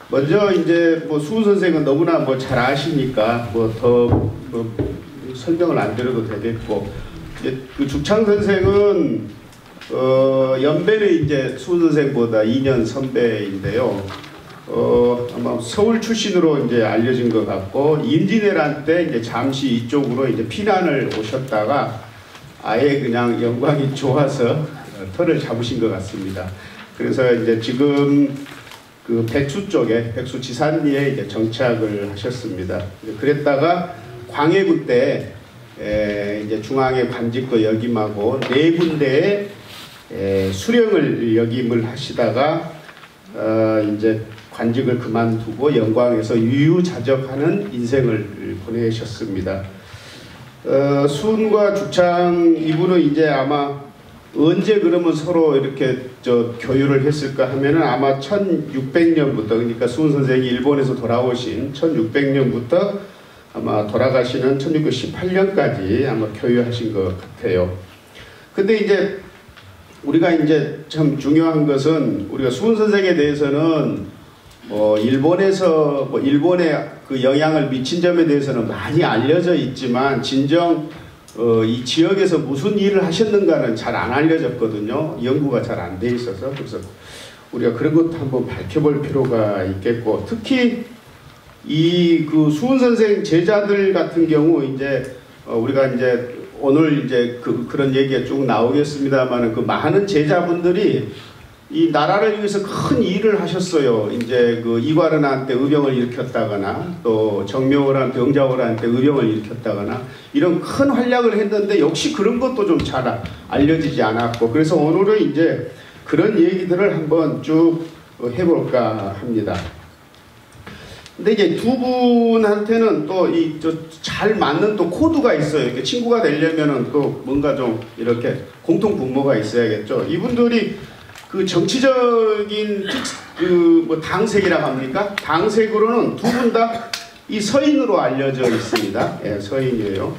먼저 이제 뭐 수훈 선생은 너무나 뭐 잘 아시니까 뭐 더 설명을 안 드려도 되겠고, 이제 그 죽창 선생은 연배는 이제 수훈 선생보다 2년 선배인데요. 아마 서울 출신으로 이제 알려진 것 같고, 임진왜란 때 이제 잠시 이쪽으로 이제 피난을 오셨다가 아예 그냥 영광이 좋아서 터를 잡으신 것 같습니다. 그래서 이제 지금 그 백수 쪽에, 백수 지산리에 이제 정착을 하셨습니다. 그랬다가 광해군 때 이제 중앙의 관직도 역임하고 4군데의 수령을 역임을 하시다가 이제 관직을 그만두고 영광에서 유유자적하는 인생을 보내셨습니다. 수훈과 죽창 이분은 이제 아마 언제 그러면 서로 이렇게 교류를 했을까 하면은 아마 1600년부터, 그러니까 수훈 선생이 일본에서 돌아오신 1600년부터 아마 돌아가시는 1618년까지 아마 교류하신 것 같아요. 근데 이제 우리가 이제 참 중요한 것은, 우리가 수훈 선생에 대해서는 일본에서 일본에 그 영향을 미친 점에 대해서는 많이 알려져 있지만, 진정 이 지역에서 무슨 일을 하셨는가는 잘 안 알려졌거든요. 연구가 잘 안 돼 있어서. 그래서 우리가 그런 것도 한번 밝혀볼 필요가 있겠고, 특히 이 그 수훈 선생 제자들 같은 경우 이제 우리가 이제 오늘 이제 그런 얘기가 쭉 나오겠습니다만, 그 많은 제자분들이 이 나라를 위해서 큰 일을 하셨어요. 이제 그 이괄은한테 의병을 일으켰다거나, 또 정명호란테, 응자호란테 의병을 일으켰다거나, 이런 큰 활약을 했는데 역시 그런 것도 좀 잘 알려지지 않았고, 그래서 오늘은 이제 그런 얘기들을 한번 쭉 해볼까 합니다. 근데 이제 두 분한테는 또 잘 맞는 또 코드가 있어요. 이렇게 친구가 되려면은 또 뭔가 좀 이렇게 공통 분모가 있어야겠죠. 이분들이 그 정치적인 뭐 당색이라고 합니까? 당색으로는 두 분 다 이 서인으로 알려져 있습니다. 예, 서인이에요.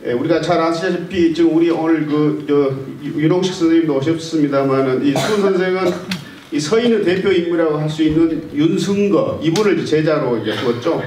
예, 우리가 잘 아시다시피 지금 우리 오늘 윤홍식 선생님도 오셨습니다만은, 이 수훈 선생은 이 서인의 대표 인물이라고 할 수 있는 윤승거, 이분을 제자로 이제 두었죠.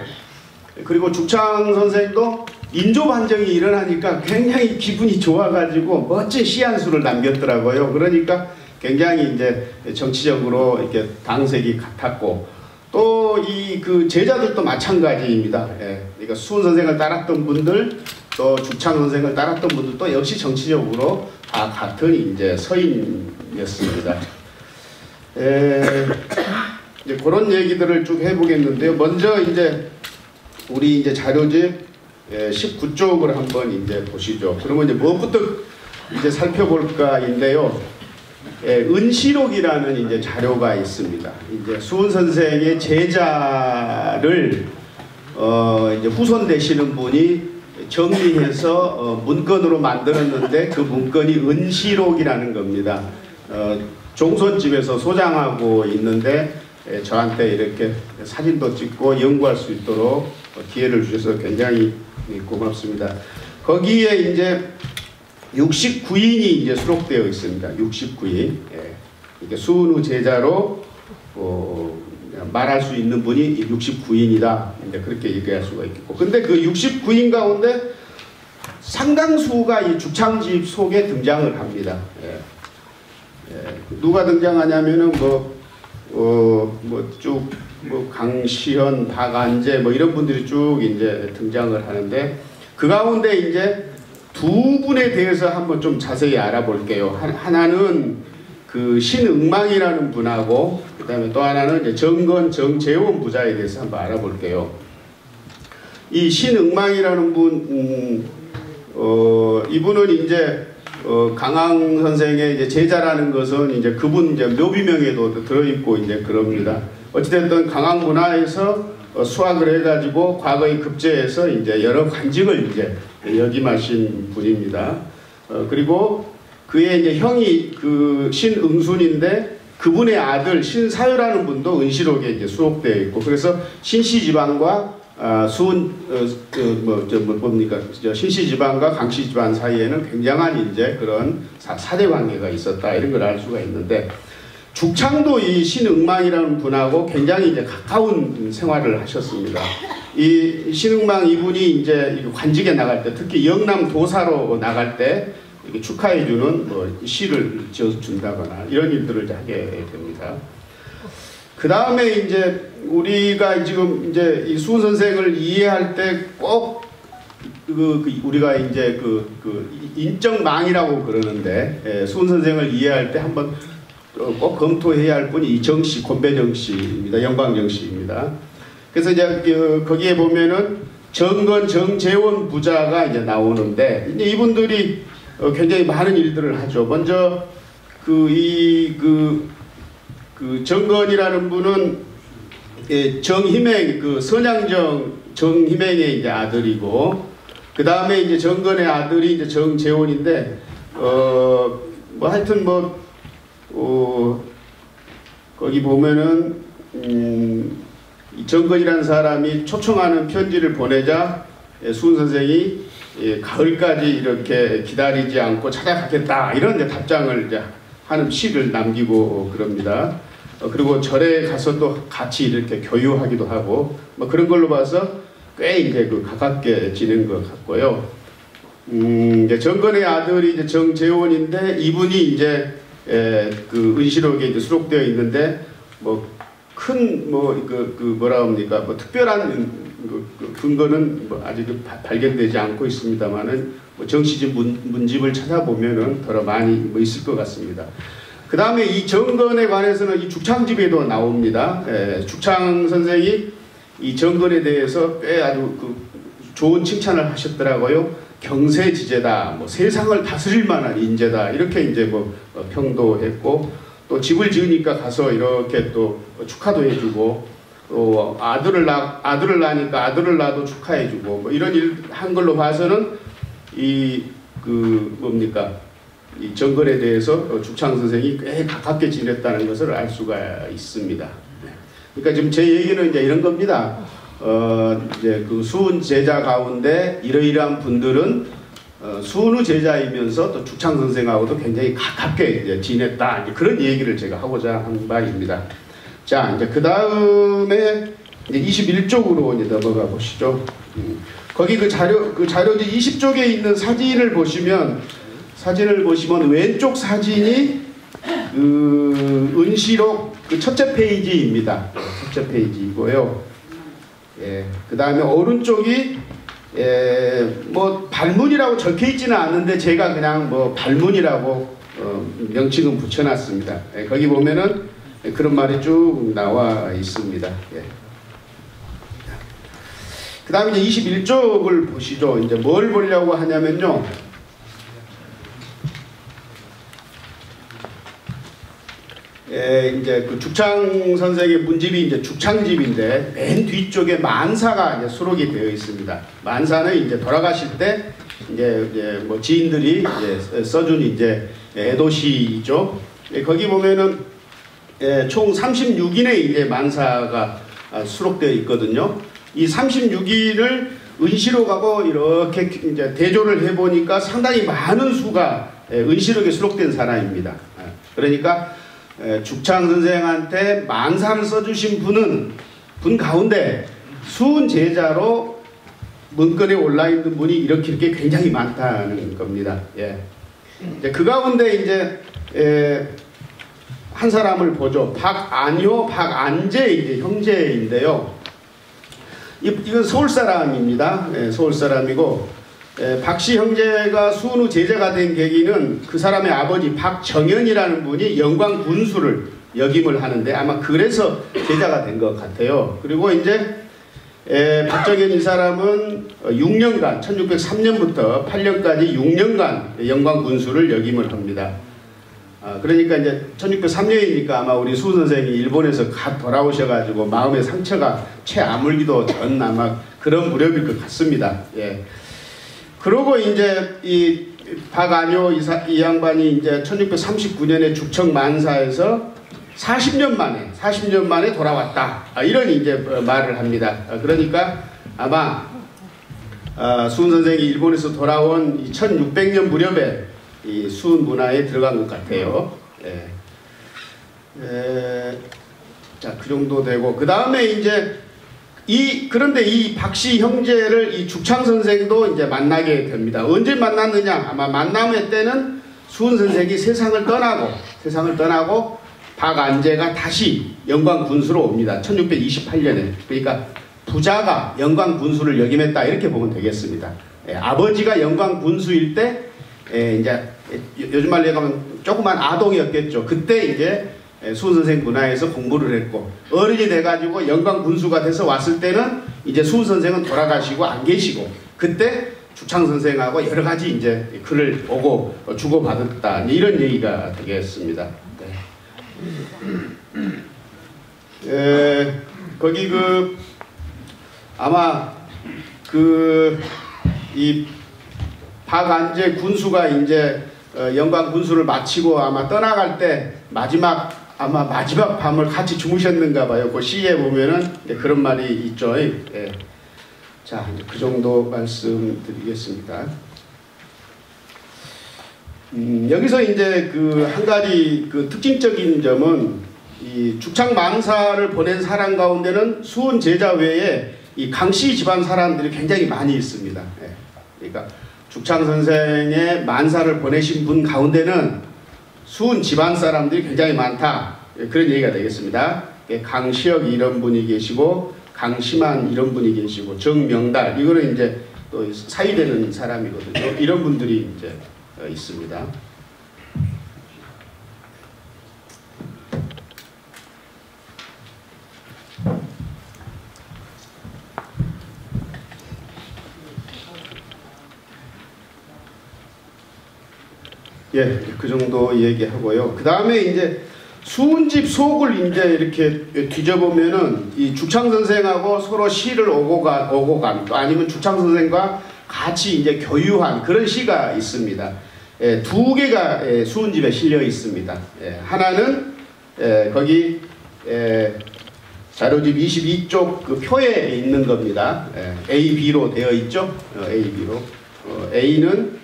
그리고 죽창 선생도 인조 반정이 일어나니까 굉장히 기분이 좋아가지고 멋진 시 한 수를 남겼더라고요. 그러니까 굉장히 이제 정치적으로 이렇게 당색이 같았고, 또 이 그 제자들도 마찬가지입니다. 예, 그러니까 수훈 선생을 따랐던 분들, 또 죽창 선생을 따랐던 분들도 역시 정치적으로 다 같은 이제 서인이었습니다. 이제 그런 얘기들을 쭉 해보겠는데요. 먼저 이제 우리 이제 자료집 19쪽을 한번 이제 보시죠. 그러면 이제 무엇부터 이제 살펴볼까인데요. 은시록이라는 이제 자료가 있습니다. 이제 수훈 선생의 제자를 이제 후손 되시는 분이 정리해서 문건으로 만들었는데, 그 문건이 은시록이라는 겁니다. 종손집에서 소장하고 있는데 저한테 이렇게 사진도 찍고 연구할 수 있도록 기회를 주셔서 굉장히 고맙습니다. 거기에 이제 69인이 이제 수록되어 있습니다. 69인. 예. 이게 수훈의 제자로 말할 수 있는 분이 69인이다. 이제 그렇게 얘기할 수가 있겠고. 근데 그 69인 가운데 상당수가 이 죽창집 속에 등장을 합니다. 예. 예. 누가 등장하냐면은 강시현, 박안재 이런 분들이 쭉 이제 등장을 하는데, 그 가운데 이제 두 분에 대해서 한번 좀 자세히 알아볼게요. 하나는 그 신응망이라는 분하고, 그 다음에 또 하나는 이제 정재원 부자에 대해서 한번 알아볼게요. 이 신응망이라는 분, 이분은 이제 강항 선생의 이제 제자라는 것은 이제 그분 이제 묘비명에도 들어있고 이제 그럽니다. 어찌됐든 강항 문화에서 수학을 해가지고 과거의 급제에서 이제 여러 관직을 이제 역임하신 분입니다. 그리고 그의 이제 형이 그 신응순인데, 그분의 아들 신사유라는 분도 은시록에 이제 수록되어 있고, 그래서 신씨 집안과 신씨 집안과 강씨 집안 사이에는 굉장한 이제 그런 사대 관계가 있었다, 이런 걸 알 수가 있는데, 죽창도 이 신응망이라는 분하고 굉장히 이제 가까운 생활을 하셨습니다. 이 신응망 이분이 이제 관직에 나갈 때, 특히 영남 도사로 나갈 때 축하해주는 뭐 시를 지어준다거나 이런 일들을 하게 됩니다. 그 다음에 이제 우리가 지금 이제 이 수훈 선생을 이해할 때 꼭 우리가 이제 인적망이라고 그러는데, 수훈 선생을 이해할 때 한번 꼭 검토해야 할 분이 이정씨, 권배정 씨입니다. 영광정 씨입니다. 그래서 이제 거기에 보면은 정건, 정재원 부자가 이제 나오는데, 이제 이분들이 굉장히 많은 일들을 하죠. 먼저 정건이라는 분은 정희맹, 선양정 정희맹의 이제 아들이고, 그 다음에 이제 정건의 아들이 이제 정재원인데, 뭐 하여튼 거기 보면은 정건이라는 사람이 초청하는 편지를 보내자 수훈 선생이 가을까지 이렇게 기다리지 않고 찾아가겠다, 이런 이제 답장을 이제 하는 시를 남기고 그럽니다. 그리고 절에 가서도 같이 이렇게 교유하기도 하고, 뭐 그런 걸로 봐서 꽤 이제 가깝게 지낸 것 같고요. 이제 정건의 아들이 이제 정재원인데, 이분이 이제 은시록에 이제 수록되어 있는데, 뭐라 합니까? 뭐 특별한 근거는 뭐 아직 발견되지 않고 있습니다만은, 뭐 정시집 문집을 찾아보면은 더 많이 뭐 있을 것 같습니다. 그 다음에 이 정건에 관해서는 이 죽창집에도 나옵니다. 죽창 선생이 이 정건에 대해서 꽤 아주 좋은 칭찬을 하셨더라고요. 경세지제다, 뭐 세상을 다스릴 만한 인재다, 이렇게 이제 뭐 평도했고, 또 집을 지으니까 가서 이렇게 또 축하도 해주고, 또 아들을 낳으니까 아들을 낳아도 축하해주고, 뭐 이런 일 한 걸로 봐서는 이 정건에 대해서 죽창 선생이 꽤 가깝게 지냈다는 것을 알 수가 있습니다. 그러니까 지금 제 얘기는 이제 이런 겁니다. 이제 수훈 제자 가운데 이러이러한 분들은 수훈의 제자이면서 또 죽창 선생하고도 굉장히 가깝게 이제 지냈다, 이제 그런 얘기를 제가 하고자 한 바입니다. 자, 이제 그 다음에 이제 21쪽으로 이제 넘어가 보시죠. 거기 그 자료지 20쪽에 있는 사진을 보시면 왼쪽 사진이 은시록 첫째 페이지입니다. 첫째 페이지이고요. 그 다음에 오른쪽이 뭐 발문이라고 적혀 있지는 않은데 제가 그냥 뭐 발문이라고 명칭은 붙여놨습니다. 거기 보면은 그런 말이 쭉 나와 있습니다. 그 다음에 이제 21쪽을 보시죠. 이제 뭘 보려고 하냐면요. 이제 죽창 선생의 문집이 이제 죽창집인데, 맨 뒤쪽에 만사가 이제 수록이 되어 있습니다. 만사는 이제 돌아가실 때 이제 뭐 지인들이 이제 써준 이제 애도시이죠. 거기 보면은 총 36인의 이제 만사가 수록되어 있거든요. 이 36인을 은시록하고 이렇게 이제 대조를 해보니까 상당히 많은 수가 은시록에 수록된 사람입니다. 그러니까 죽창 선생한테 만사를 써주신 분 가운데 수훈 제자로 문건에 올라있는 분이 이렇게 굉장히 많다는 겁니다. 이제 그 가운데 이제 한 사람을 보죠. 박안효, 박안재 이제 형제인데요. 이건 서울 사람입니다. 서울 사람이고, 박씨 형제가 수훈의 제자가 된 계기는 그 사람의 아버지 박정현이라는 분이 영광 군수를 역임을 하는데 아마 그래서 제자가 된 것 같아요. 그리고 이제 박정현 이 사람은 6년간 1603년부터 8년까지 6년간 영광 군수를 역임을 합니다. 그러니까 이제 1603년이니까 아마 우리 수훈 선생이 일본에서 돌아오셔가지고 마음의 상처가 채 아물기도 전 아마 그런 무렵일 것 같습니다. 그러고 이제 이 박안효 이 양반이 이제 1639년에 죽청 만사에서 40년 만에 돌아왔다. 이런 이제 말을 합니다. 그러니까 아마 수훈 선생이 일본에서 돌아온 1600년 무렵에 이 수훈 문화에 들어간 것 같아요. 자, 그 정도 되고, 그 다음에 이제 그런데 이 박씨 형제를 이 죽창 선생도 이제 만나게 됩니다. 언제 만났느냐? 아마 만남의 때는 수은 선생이 세상을 떠나고 박안제가 다시 영광 군수로 옵니다. 1628년에. 그러니까 부자가 영광 군수를 역임했다, 이렇게 보면 되겠습니다. 아버지가 영광 군수일 때, 이제 요즘 말로 얘기하면 조그만 아동이었겠죠. 그때 이제 수은 선생 문화에서 공부를 했고, 어른이 돼가지고 영광 군수가 돼서 왔을 때는 이제 수은 선생은 돌아가시고 안 계시고, 그때 죽창 선생하고 여러 가지 이제 글을 보고 주고받았다, 이런 얘기가 되겠습니다. 거기 아마 이 박안제 군수가 이제 영광 군수를 마치고 아마 떠나갈 때 마지막 밤을 같이 주무셨는가 봐요. 그 시에 보면은 그런 말이 있죠. 자, 그 정도 말씀드리겠습니다. 여기서 이제 한 가지 특징적인 점은, 이 죽창 망사를 보낸 사람 가운데는 수은 제자 외에 이 강씨 집안 사람들이 굉장히 많이 있습니다. 그러니까 죽창 선생의 만사를 보내신 분 가운데는 수은 집안 사람들이 굉장히 많다, 그런 얘기가 되겠습니다. 강시혁 이런 분이 계시고, 강심한 이런 분이 계시고, 정명달, 이거는 이제 또 사위되는 사람이거든요. 이런 분들이 이제 있습니다. 예, 그 정도 얘기하고요. 그 다음에 이제 수은집 속을 이제 이렇게 뒤져보면은 이 죽창 선생하고 서로 시를 오고 간, 또 아니면 죽창 선생과 같이 이제 교유한 그런 시가 있습니다. 두 개가 수은집에 실려 있습니다. 하나는 거기 자료집 22쪽 그 표에 있는 겁니다. A, B로 되어 있죠. A, B로. A는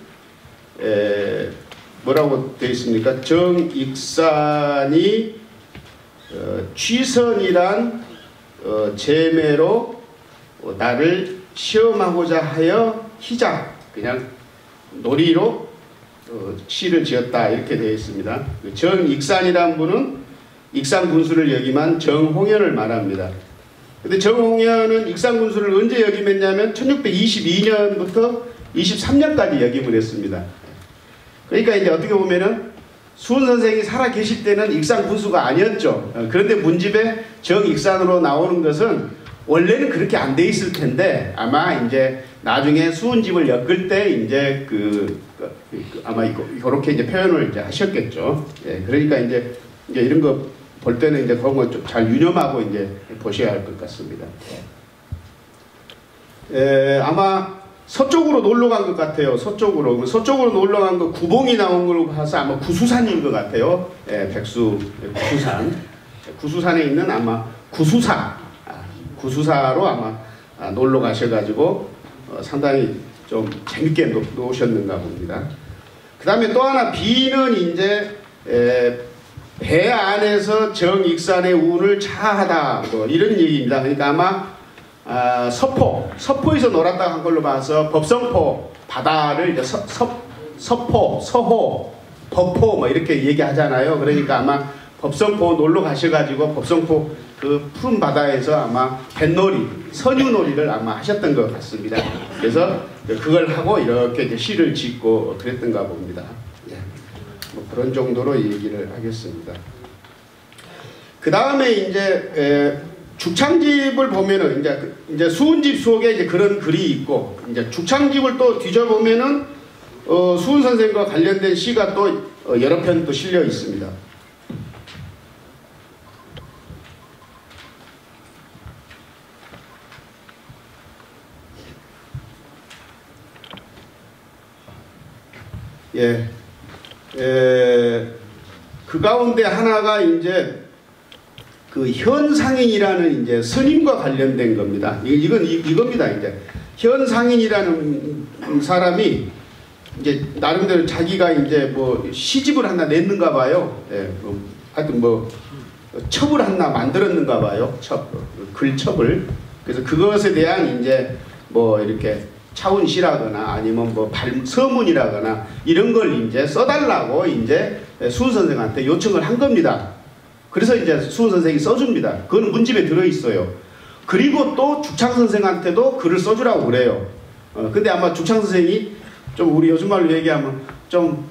뭐라고 되어 있습니까? 정익산이 취선이란 제매로 나를 시험하고자 하여 희자, 그냥 놀이로 시를 지었다, 이렇게 되어 있습니다. 정익산이란 분은 익산 군수를 역임한 정홍현을 말합니다. 근데 정홍현은 익산 군수를 언제 역임했냐면 1622년부터 23년까지 역임을 했습니다. 그러니까 이제 어떻게 보면은 수은 선생이 살아 계실 때는 익산 군수가 아니었죠. 그런데 문집에 정익산으로 나오는 것은 원래는 그렇게 안 돼 있을 텐데, 아마 이제 나중에 수은집을 엮을 때 이제 아마 이렇게 이제 표현을 이제 하셨겠죠. 그러니까 이제 이런 거 볼 때는 이제 그런 거 좀 잘 유념하고 이제 보셔야 할 것 같습니다. 아마 서쪽으로 놀러 간 것 같아요. 서쪽으로 놀러 간 거 구봉이 나온 걸로 봐서 아마 구수산인 것 같아요. 구수산. 구수산에 있는 아마 구수사로 아마 놀러 가셔가지고 상당히 좀 재밌게 노셨는가 봅니다. 그 다음에 또 하나, B는 이제 배 안에서 정익산의 운을 차하다, 뭐 이런 얘기입니다. 그러니까 아마 서포에서 놀았다 한 걸로 봐서 법성포 바다를 이제 서포, 서호, 법포 뭐 이렇게 얘기하잖아요. 그러니까 아마 법성포 놀러 가셔가지고 법성포 그 푸른 바다에서 아마 뱃놀이, 선유놀이를 아마 하셨던 것 같습니다. 그래서 그걸 하고 이렇게 이제 시를 짓고 그랬던가 봅니다. 뭐 그런 정도로 얘기를 하겠습니다. 그 다음에 이제 죽창집을 보면은 이제 수은집 속에 이제 그런 글이 있고, 이제 죽창집을 또 뒤져보면은 수은 선생과 관련된 시가 또 여러 편 또 실려 있습니다. 그 가운데 하나가 이제 그 현상인이라는 이제 스님과 관련된 겁니다. 이겁니다. 이제 현상인이라는 사람이 이제 나름대로 자기가 이제 뭐 시집을 하나 냈는가 봐요. 하여튼 뭐 첩을 하나 만들었는가 봐요. 글첩을. 그래서 그것에 대한 이제 뭐 이렇게 차운시라거나 아니면 뭐 서문이라거나 이런 걸 이제 써달라고 이제 수훈 선생한테 요청을 한 겁니다. 그래서 이제 수훈 선생이 써줍니다. 그건 문집에 들어있어요. 그리고 또 죽창 선생한테도 글을 써주라고 그래요. 근데 아마 죽창 선생이 좀 우리 요즘 말로 얘기하면 좀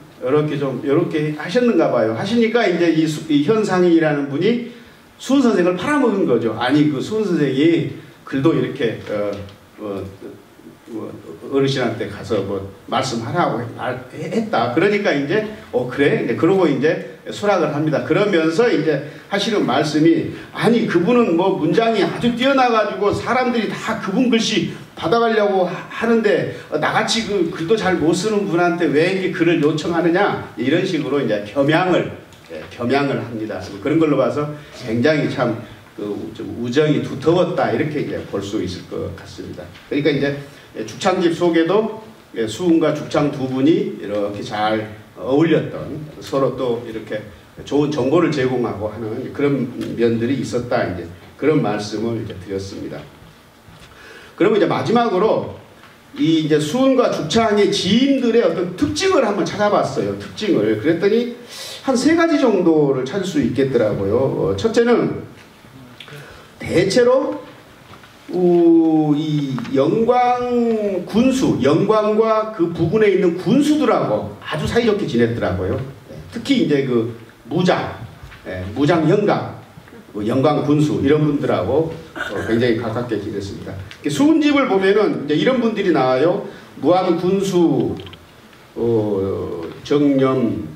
이렇게 하셨는가 봐요. 하시니까 이제 이 현상이라는 분이 수훈 선생을 팔아먹은 거죠. 아니 그 수훈 선생이 글도 이렇게 어르신한테 가서 뭐 말씀하라고 했다. 그러니까 이제 그래. 이제 그러고 이제 수락을 합니다. 그러면서 이제 하시는 말씀이 아니 그분은 뭐 문장이 아주 뛰어나가지고 사람들이 다 그분 글씨 받아가려고 하는데 나같이 그 글도 잘 못 쓰는 분한테 왜 이렇게 글을 요청하느냐 이런 식으로 이제 겸양을 합니다. 그런 걸로 봐서 굉장히 참 좀 우정이 두터웠다 이렇게 이제 볼 수 있을 것 같습니다. 그러니까 이제 죽창집 속에도 수훈과 죽창 두 분이 이렇게 잘 어울렸던 서로 또 이렇게 좋은 정보를 제공하고 하는 그런 면들이 있었다 이제 그런 말씀을 이제 드렸습니다. 그러면 이제 마지막으로 이 이제 수훈과 죽창의 지인들의 어떤 특징을 한번 찾아봤어요. 특징을 그랬더니 한 3가지 정도를 찾을 수 있겠더라고요. 첫째는 대체로 이 영광 군수, 영광과 그 부근에 있는 군수들하고 아주 사이좋게 지냈더라고요. 특히 이제 그 무장 영감, 영광 군수 이런 분들하고 굉장히 가깝게 지냈습니다. 수훈집을 보면은 이제 이런 분들이 나와요. 무한 군수, 정념,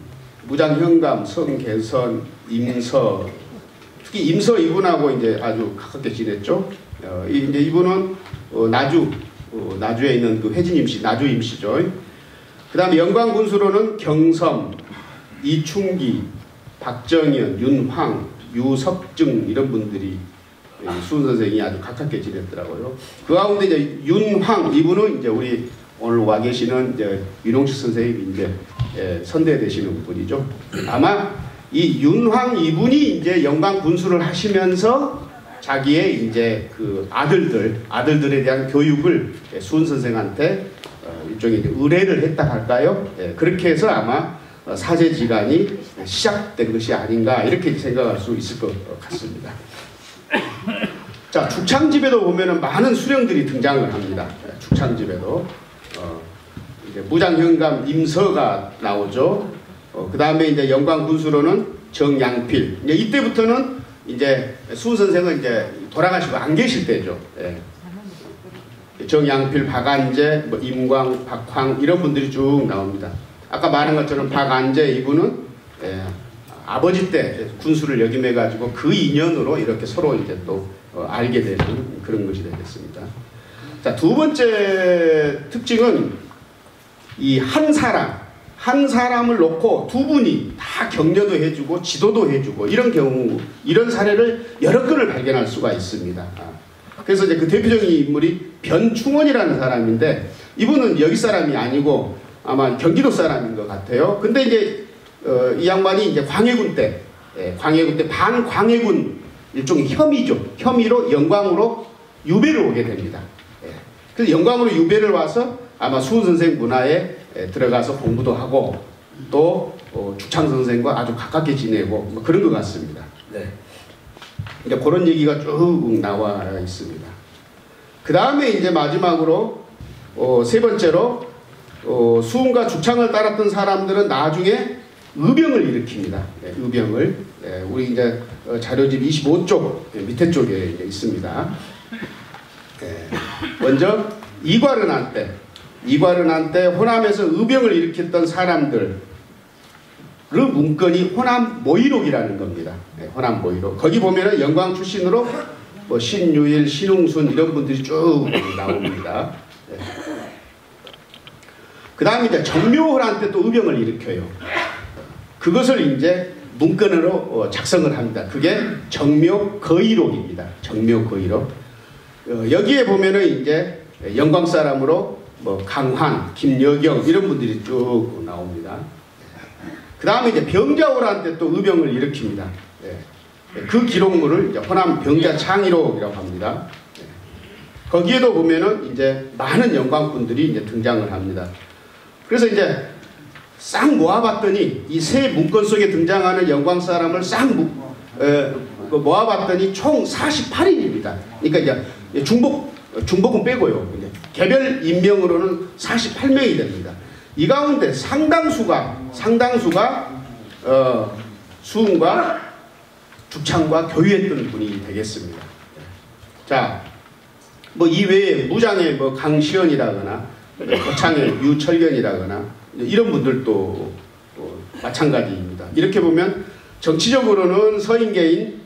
무장 영감, 성개선, 임서. 특히 임서 이분하고 이제 아주 가깝게 지냈죠. 이제 이분은 나주에 있는 그 회진 임씨, 나주 임씨죠. 그 다음에 영광 군수로는 경섬, 이충기, 박정현, 윤황, 유석증 이런 분들이 수훈 선생이 아주 가깝게 지냈더라고요. 그 가운데 이제 윤황 이분은 이제 우리 오늘 와 계시는 이제 윤홍식 선생님이 이제 선대되시는 분이죠. 아마 이 윤황 이분이 이제 영광 군수를 하시면서 자기의 이제 그 아들들에 대한 교육을 수훈 선생한테 일종의 의뢰를 했다 할까요? 그렇게 해서 아마 사제지간이 시작된 것이 아닌가 이렇게 생각할 수 있을 것 같습니다. 자, 죽창집에도 보면은 많은 수령들이 등장을 합니다. 죽창집에도 이제 무장현감 임서가 나오죠. 그 다음에 이제 영광 군수로는 정양필. 이제 이때부터는 이제 수훈 선생은 이제 돌아가시고 안 계실 때죠. 정양필, 박안재, 뭐 임광, 박황 이런 분들이 쭉 나옵니다. 아까 말한 것처럼 박안재 이분은 아버지 때 군수를 역임해가지고 그 인연으로 이렇게 서로 이제 또 알게 되는 그런 것이 되겠습니다. 자, 두 번째 특징은 이 한 사람을 놓고 두 분이 다 격려도 해주고 지도도 해주고 이런 경우 이런 사례를 여러 건을 발견할 수가 있습니다. 그래서 이제 그 대표적인 인물이 변충원이라는 사람인데 이분은 여기 사람이 아니고 아마 경기도 사람인 것 같아요. 근데 이제 이 양반이 이제 광해군 때 반광해군 일종의 혐의로 영광으로 유배를 오게 됩니다. 그래서 영광으로 유배를 와서 아마 수훈 선생 문화에 들어가서 공부도 하고 또 죽창 선생과 아주 가깝게 지내고 뭐 그런 것 같습니다. 네. 이제 그런 얘기가 쭉 나와 있습니다. 그 다음에 이제 마지막으로 세 번째로 수훈과 죽창을 따랐던 사람들은 나중에 의병을 일으킵니다. 네, 의병을 우리 이제 자료집 25쪽 밑에 쪽에 이제 있습니다. 먼저 이괄은한 때 호남에서 의병을 일으켰던 사람들의 문건이 호남 모의록이라는 겁니다. 호남 모의록. 거기 보면은 영광 출신으로 뭐 신유일, 신웅순 이런 분들이 쭉 나옵니다. 그 다음에 이제 정묘호란 때 또 의병을 일으켜요. 그것을 이제 문건으로 작성을 합니다. 그게 정묘거의록입니다. 정묘거의록. 여기에 보면은 이제 영광 사람으로 뭐 강환, 김여경 이런 분들이 쭉 나옵니다. 그 다음에 이제 병자호란 때 또 의병을 일으킵니다. 그 기록물을 이제 호남 병자창의록이라고 합니다. 거기에도 보면은 이제 많은 영광꾼들이 이제 등장을 합니다. 그래서 이제 싹 모아봤더니 이 세 문건 속에 등장하는 영광 사람을 싹 모아봤더니 총 48인입니다. 그러니까 이제 중복은 빼고요. 이제 개별 인명으로는 48명이 됩니다. 이 가운데 상당수가 수훈과 죽창과 교유했던 분이 되겠습니다. 자, 뭐 이외에 무장의 뭐 강시연이라거나 거창의 유철견이라거나 이런 분들도 마찬가지입니다. 이렇게 보면 정치적으로는 서인계인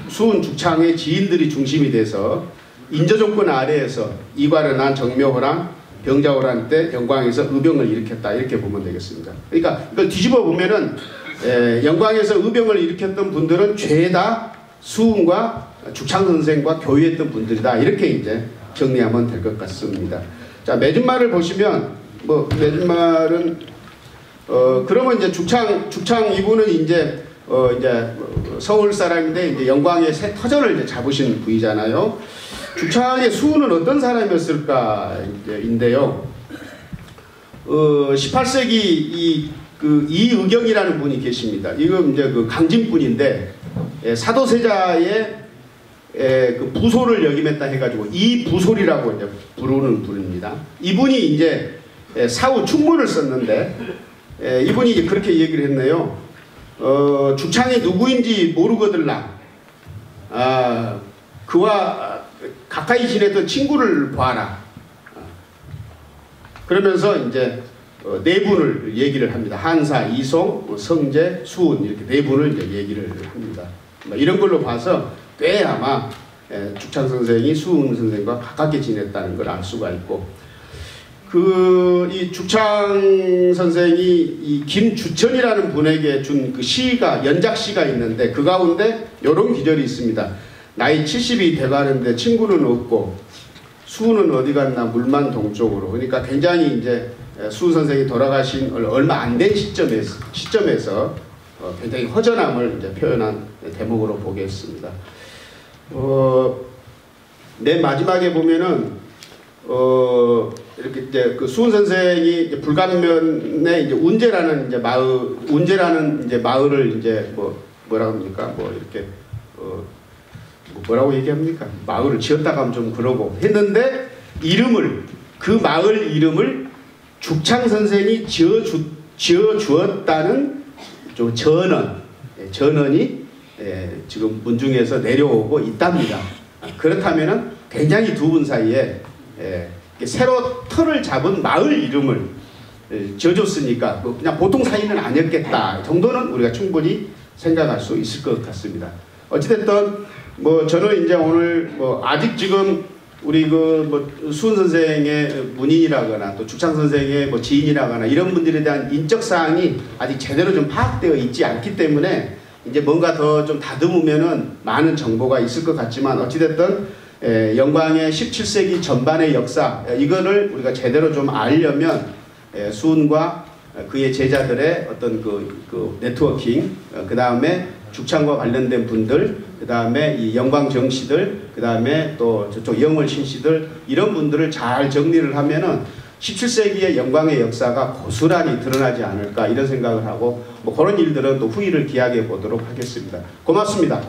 수훈 죽창의 지인들이 중심이 돼서 인조조건 아래에서 이괄은한 정묘호랑 병자호란 때 영광에서 의병을 일으켰다 이렇게 보면 되겠습니다. 그러니까 이걸 뒤집어 보면은 영광에서 의병을 일으켰던 분들은 죄다 수훈과 죽창 선생과 교유했던 분들이다 이렇게 이제 정리하면 될 것 같습니다. 자, 맺은말을 보시면 뭐 맺은말은 그러면 이제 죽창 이분은 이제 서울 사람인데 이제 영광의 새 터전을 이제 잡으신 분이잖아요. 죽창의 수훈은 어떤 사람이었을까인데요. 18세기 이의경이라는 분이 계십니다. 이건 이제 그 강진분인데 사도세자의 그 부소를 역임했다 해가지고 이 부솔이라고 이제 부르는 분입니다. 이분이 이제 사후 충문을 썼는데 이분이 이제 그렇게 얘기를 했네요. 죽창이 누구인지 모르거들라. 그와 가까이 지내던 친구를 봐라. 그러면서 이제 네 분을 얘기를 합니다. 한사, 이송, 성재, 수훈 이렇게 네 분을 이제 얘기를 합니다. 이런 걸로 봐서 꽤 아마 죽창 선생이 수훈 선생과 가깝게 지냈다는 걸 알 수가 있고, 이 죽창 선생이 이 김주천이라는 분에게 준 그 시가 연작시가 있는데 그 가운데 이런 기절이 있습니다. 나이 70이 돼가는데 친구는 없고 수훈은 어디 갔나 물만 동쪽으로. 그러니까 굉장히 이제 수훈 선생이 돌아가신 얼마 안 된 시점에서 굉장히 허전함을 이제 표현한 대목으로 보겠습니다. 맨 마지막에 보면은 이렇게 이제 그 수훈 선생이 이제 불감면에 이제 운제라는 마을을 이제 뭐라고 합니까? 뭐 이렇게 뭐라고 얘기합니까? 마을을 지었다가 하면 좀 그러고 했는데 그 마을 이름을 죽창 선생이 지어 주었다는 좀 전언이 지금 문중에서 내려오고 있답니다. 그렇다면은 굉장히 두 분 사이에 새로 터를 잡은 마을 이름을 지어줬으니까 그냥 보통 사이는 아니었겠다 정도는 우리가 충분히 생각할 수 있을 것 같습니다. 어찌됐든 저는 이제 오늘 아직 지금 우리 수훈 선생의 문인이라거나 또 죽창 선생의 지인이라거나 이런 분들에 대한 인적 사항이 아직 제대로 좀 파악되어 있지 않기 때문에 이제 뭔가 더 좀 다듬으면은 많은 정보가 있을 것 같지만 어찌됐든 영광의 17세기 전반의 역사 이거를 우리가 제대로 좀 알려면 수훈과 그의 제자들의 어떤 그 네트워킹 그 다음에 죽창과 관련된 분들 그 다음에 이 영광정씨들 그 다음에 또 저쪽 영월신씨들 이런 분들을 잘 정리를 하면은 17세기의 영광의 역사가 고스란히 드러나지 않을까 이런 생각을 하고 그런 일들은 또 후일을 기약해 보도록 하겠습니다. 고맙습니다.